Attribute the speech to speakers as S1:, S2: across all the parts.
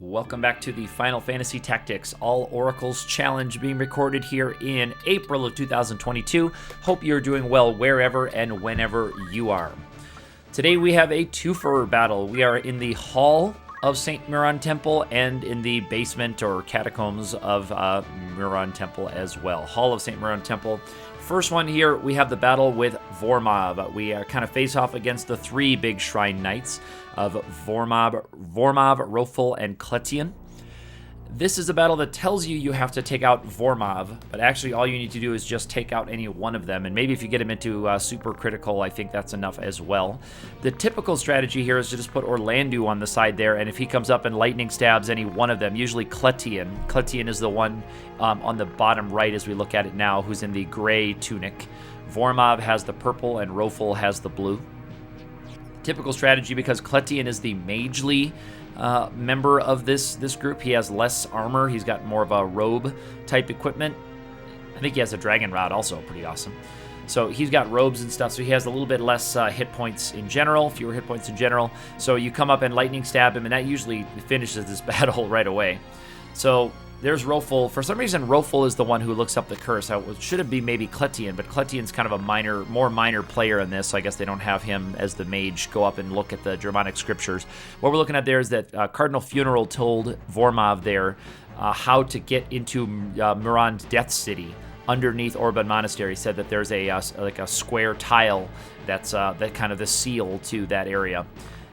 S1: Welcome back to the Final Fantasy Tactics All Oracles Challenge being recorded here in April of 2022. Hope you're doing well wherever and whenever you are. Today we have a twofer battle. We are in the Hall of St. Murond Temple and in the basement or catacombs of Murond Temple as well. Hall of St. Murond Temple. First one here, we have the battle with Vormov. We kind of face off against the three big shrine knights of Vormov, Rofel, and Kletian. This is a battle that tells you you have to take out Vormov, but actually all you need to do is just take out any one of them, and maybe if you get him into super critical, I think that's enough as well. The typical strategy here is to just put Orlandu on the side there, and if he comes up and lightning stabs any one of them, usually Kletian. Kletian is the one on the bottom right as we look at it now, who's in the gray tunic. Vormov has the purple, and Rofel has the blue. Typical strategy, because Kletian is the magely member of this group. He has less armor. He's got more of a robe type equipment. I think he has a dragon rod also, pretty awesome. So he's got robes and stuff, so he has a little bit less hit points in general, fewer hit points in general. So you come up and lightning stab him, and that usually finishes this battle right away. So there's Rofel. For some reason, Rofel is the one who looks up the curse. It should have been maybe Kletian, but Kletian's kind of a more minor player in this, so I guess they don't have him as the mage go up and look at the Germanic scriptures. What we're looking at there is that Cardinal Funeral told Vormov there how to get into Murond Death City underneath Orban Monastery. He said that there's a square tile that's that kind of the seal to that area,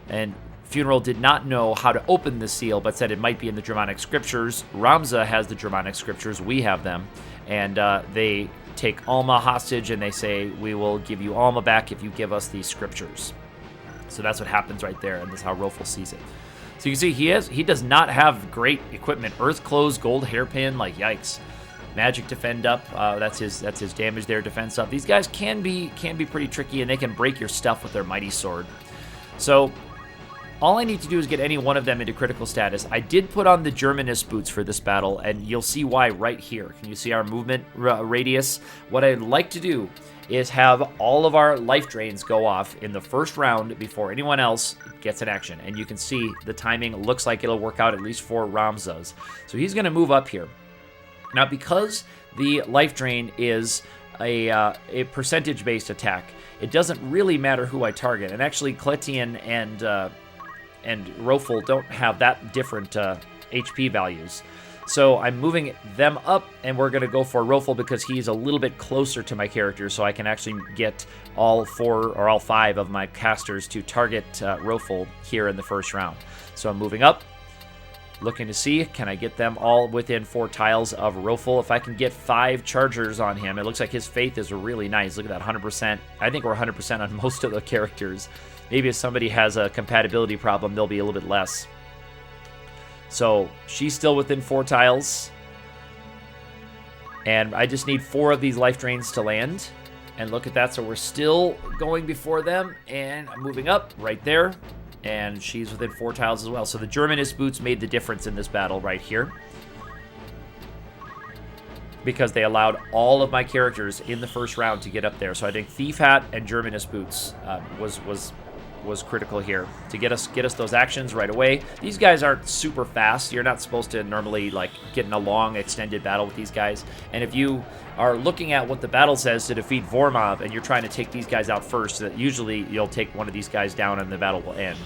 S1: and Funeral did not know how to open the seal, but said it might be in the Germanic scriptures. Ramza has the Germanic scriptures. We have them. And they take Alma hostage, and they say, we will give you Alma back if you give us these scriptures. So that's what happens right there, and this is how Rofel sees it. So you can see he does not have great equipment. Earth Clothes, Gold Hairpin, like yikes. Magic Defend Up, that's his damage there, defense up. These guys can be pretty tricky, and they can break your stuff with their Mighty Sword. So all I need to do is get any one of them into critical status. I did put on the Germanist boots for this battle, and you'll see why right here. Can you see our movement radius? What I'd like to do is have all of our life drains go off in the first round before anyone else gets an action. And you can see the timing looks like it'll work out at least for Ramza's. So he's going to move up here. Now, because the life drain is a percentage-based attack, it doesn't really matter who I target. And actually, Kletian and Rofel don't have that different HP values. So I'm moving them up, and we're going to go for Rofel because he's a little bit closer to my character, so I can actually get all 4 or all 5 of my casters to target Rofel here in the first round. So I'm moving up, looking to see, can I get them all within 4 tiles of Rofel? If I can get 5 chargers on him, it looks like his faith is really nice. Look at that, 100%. I think we're 100% on most of the characters. Maybe if somebody has a compatibility problem, they'll be a little bit less. So she's still within 4 tiles. And I just need 4 of these life drains to land. And look at that, so we're still going before them. And I'm moving up right there. And she's within 4 tiles as well. So the Germanist boots made the difference in this battle right here, because they allowed all of my characters in the first round to get up there. So I think Thief Hat and Germanist boots was critical here to get us those actions right away. These guys aren't super fast. You're not supposed to normally like get in a long extended battle with these guys. And if you are looking at what the battle says to defeat Vormov and you're trying to take these guys out first, usually you'll take one of these guys down and the battle will end.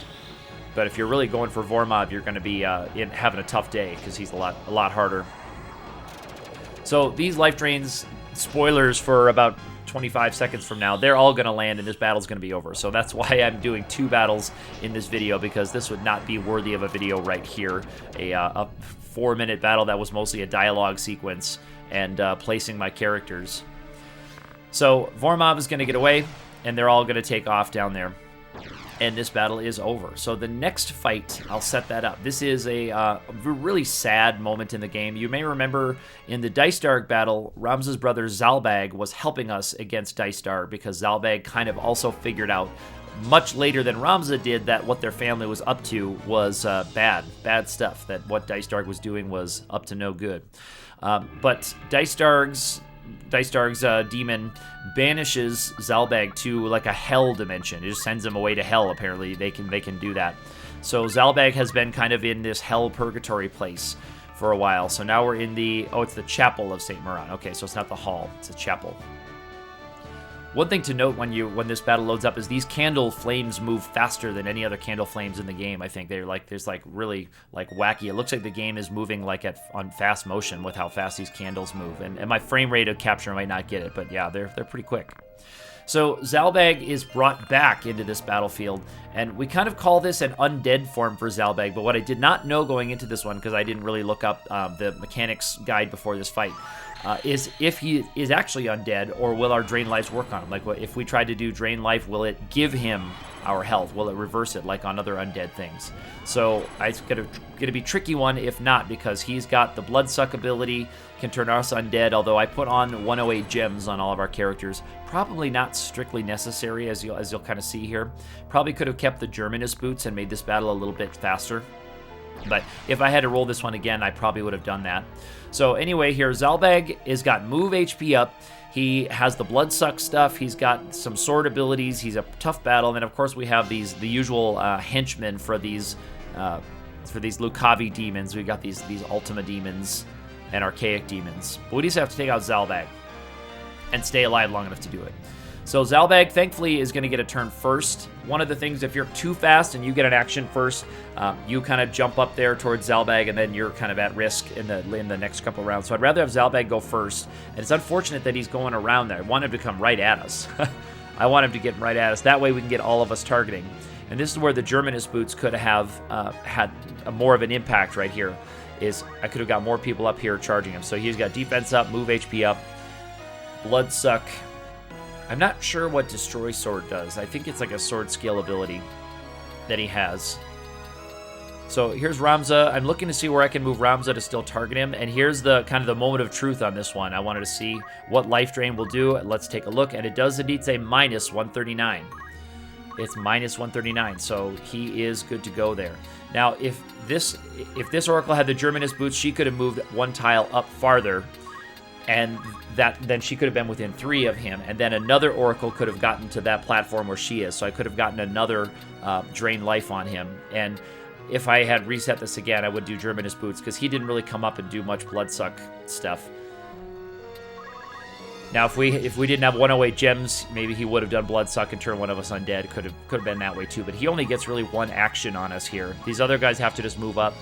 S1: But if you're really going for Vormov, you're going to be having a tough day because he's a lot harder. So these life drains, spoilers for about 25 seconds from now, they're all going to land and this battle's going to be over. So that's why I'm doing 2 battles in this video, because this would not be worthy of a video right here. A 4-minute battle that was mostly a dialogue sequence and placing my characters. So Vormov is going to get away, and they're all going to take off down there. And this battle is over. So the next fight, I'll set that up. This is a really sad moment in the game. You may remember in the Dice-Darg battle, Ramza's brother Zalbag was helping us against Dice-Darg because Zalbag kind of also figured out much later than Ramza did that what their family was up to was bad stuff, that what Dice-Darg was doing was up to no good. But Dice-Darg's demon banishes Zalbag to like a hell dimension. It just sends him away to hell, apparently. They can do that. So Zalbag has been kind of in this hell purgatory place for a while. So now we're in the, oh, it's the chapel of St. Murond. Okay, so it's not the hall, it's a chapel. One thing to note when this battle loads up is these candle flames move faster than any other candle flames in the game. I think they're like, there's like really like wacky. It looks like the game is moving like on fast motion with how fast these candles move. And my frame rate of capture might not get it, but yeah, they're pretty quick. So Zalbag is brought back into this battlefield, and we kind of call this an undead form for Zalbag, but what I did not know going into this one, because I didn't really look up the mechanics guide before this fight, is if he is actually undead, or will our drain lives work on him? Like, if we tried to do drain life, will it give him our health? Will it reverse it like on other undead things? So it's gonna be a tricky one if not, because he's got the blood suck ability, can turn us undead, although I put on 108 gems on all of our characters. Probably not strictly necessary, as you'll kind of see here. Probably could have kept the Germanist boots and made this battle a little bit faster. But if I had to roll this one again, I probably would have done that. So anyway, here, Zalbag has got move HP up. He has the blood suck stuff. He's got some sword abilities. He's a tough battle. And then, of course, we have the usual henchmen for these Lucavi demons. We've got these Ultima demons and Archaic demons. But we just have to take out Zalbag and stay alive long enough to do it. So Zalbag, thankfully, is going to get a turn first. One of the things, if you're too fast and you get an action first, you kind of jump up there towards Zalbag, and then you're kind of at risk in the next couple rounds. So I'd rather have Zalbag go first, and it's unfortunate that he's going around there. I want him to come right at us. I want him to get right at us. That way we can get all of us targeting. And this is where the Germanist boots could have had more of an impact right here, is I could have got more people up here charging him. So he's got defense up, move HP up, blood suck. I'm not sure what Destroy Sword does. I think it's like a sword skill ability that he has. So here's Ramza. I'm looking to see where I can move Ramza to still target him. And here's the kind of the moment of truth on this one. I wanted to see what life drain will do. Let's take a look. And it does indeed say minus 139. It's minus 139. So he is good to go there. Now, if this Oracle had the Germanist boots, she could have moved one tile up farther. And then she could have been within 3 of him, and then another Oracle could have gotten to that platform where she is, so I could have gotten another drain life on him. And if I had reset this again, I would do Germanist boots, because he didn't really come up and do much blood suck stuff. Now, if we didn't have 108 gems, maybe he would have done blood suck and turned one of us undead. Could have been that way too, but he only gets really one action on us here. These other guys have to just move up.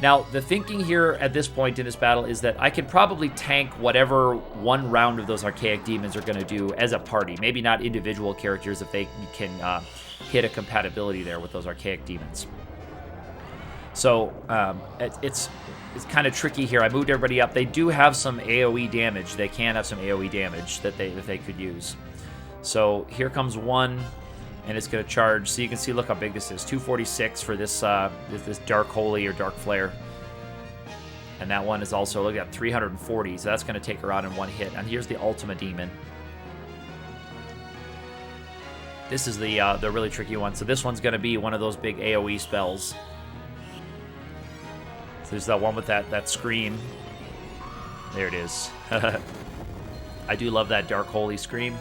S1: Now, the thinking here at this point in this battle is that I can probably tank whatever one round of those Archaic demons are going to do as a party. Maybe not individual characters if they can hit a compatibility there with those Archaic demons. So it's kind of tricky here. I moved everybody up. They do have some AoE damage. They can have some AoE damage that they could use. So here comes one. And it's going to charge. So you can see, look how big this is. 246 for this this Dark Holy or Dark Flare. And that one is also, look at 340. So that's going to take her out in one hit. And here's the Ultima Demon. This is the really tricky one. So this one's going to be one of those big AoE spells. So there's that one with that scream. There it is. I do love that Dark Holy scream.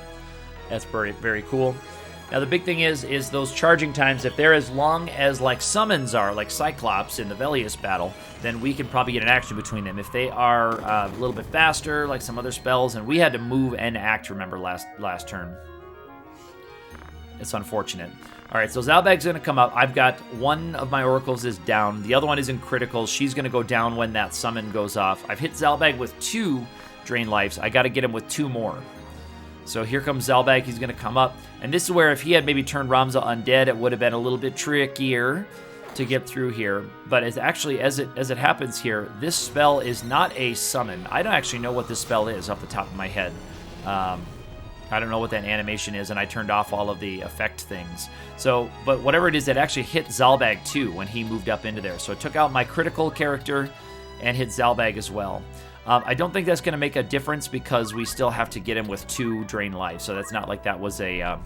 S1: That's very, very cool. Now, the big thing is those charging times. If they're as long as, like, summons are, like Cyclops in the Velius battle, then we can probably get an action between them. If they are a little bit faster, like some other spells, and we had to move and act, remember, last turn. It's unfortunate. All right, so Zalbag's going to come up. I've got one of my Oracles is down. The other one is in critical. She's going to go down when that summon goes off. I've hit Zalbag with 2 drain lives. I got to get him with 2 more. So here comes Zalbag. He's going to come up. And this is where if he had maybe turned Ramza undead, it would have been a little bit trickier to get through here. But as it happens here, this spell is not a summon. I don't actually know what this spell is off the top of my head. I don't know what that animation is, and I turned off all of the effect things. So, but whatever it is, it actually hit Zalbag too when he moved up into there. So it took out my critical character and hit Zalbag as well. I don't think that's going to make a difference because we still have to get him with 2 drain life. So that's not like that was a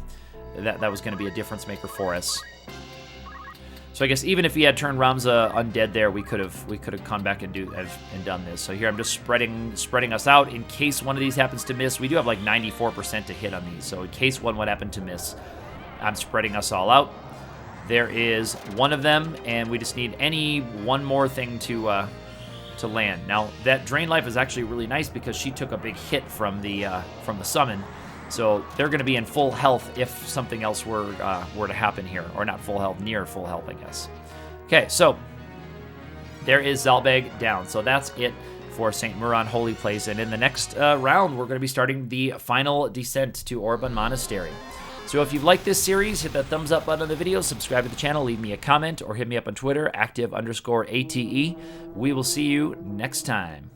S1: that was going to be a difference maker for us. So I guess even if he had turned Ramza undead there, we could have come back and done this. So here I'm just spreading us out in case one of these happens to miss. We do have like 94% to hit on these. So in case one would happen to miss, I'm spreading us all out. There is one of them, and we just need any one more thing to land. Now, that Drain Life is actually really nice because she took a big hit from the summon, so they're going to be in full health if something else were to happen here, or not full health, near full health, I guess. Okay, so there is Zalbag down. So that's it for St. Murond Holy Place, and in the next round, we're going to be starting the final descent to Orban Monastery. So if you've liked this series, hit that thumbs up button on the video, subscribe to the channel, leave me a comment, or hit me up on Twitter, active_ATE. We will see you next time.